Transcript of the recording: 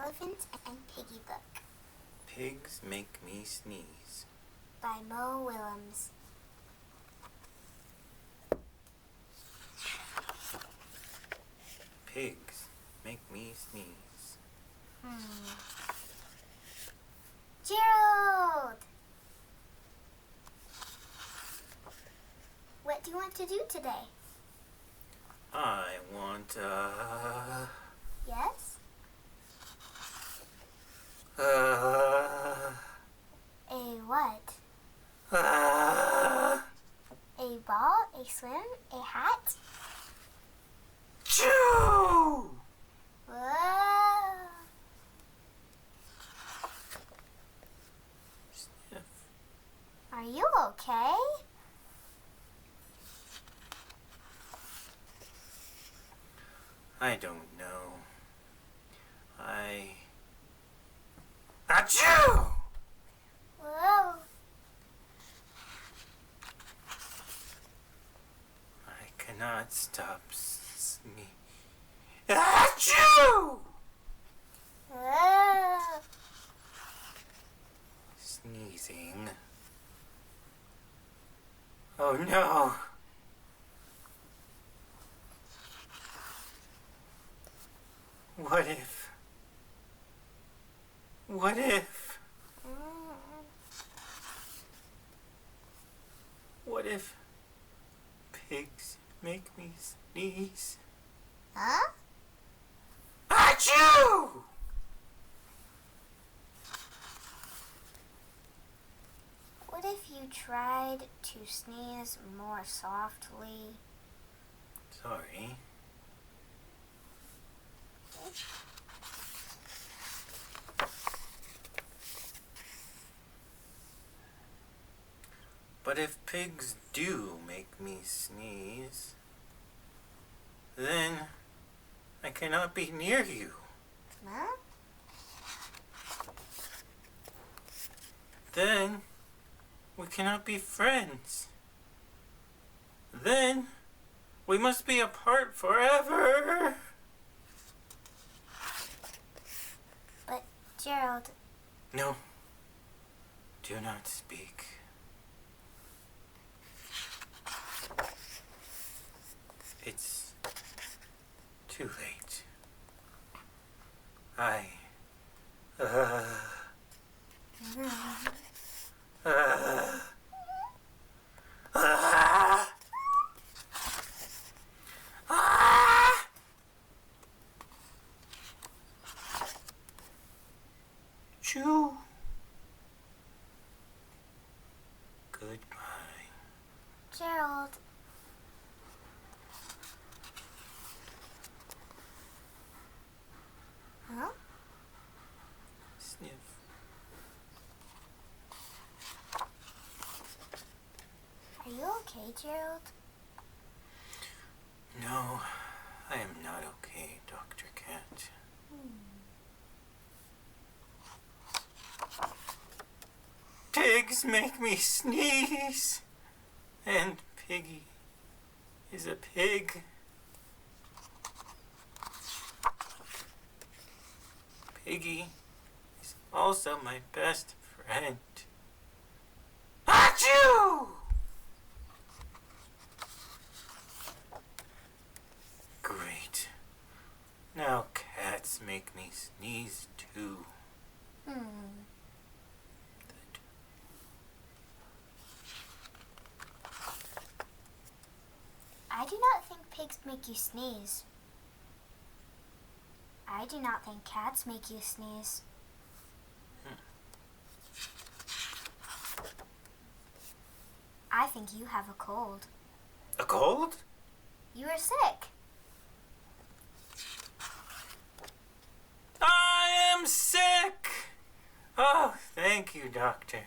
Elephant and Piggie book Pigs Make Me Sneeze by Mo Willems. Pigs make me sneeze. Gerald! What do you want to do today? I want, Yes? A what? A ball? A swim? A hat? Choo! Whoa! Sniff. Are you okay? I don't know. Achoo! Whoa! I cannot stop Achoo! Whoa! Sneezing. Oh no! What if? What if? What if pigs make me sneeze? Huh? Achoo! What if you tried to sneeze more softly? Sorry. But if pigs do make me sneeze, then I cannot be near you. Huh? Then we cannot be friends. Then we must be apart forever. But, Gerald... No, do not speak. It's too late. Choo. Goodbye. Gerald... Huh? Sniff. Are you okay, Gerald? No, I am not okay, Dr. Cat. Pigs make me sneeze, and Piggie is a pig. Piggie is also my best friend. Achoo! Great. Now cats make me sneeze too. Good. I do not think pigs make you sneeze. I do not think cats make you sneeze. I think you have a cold. A cold? You are sick. I am sick! Oh, thank you, doctor.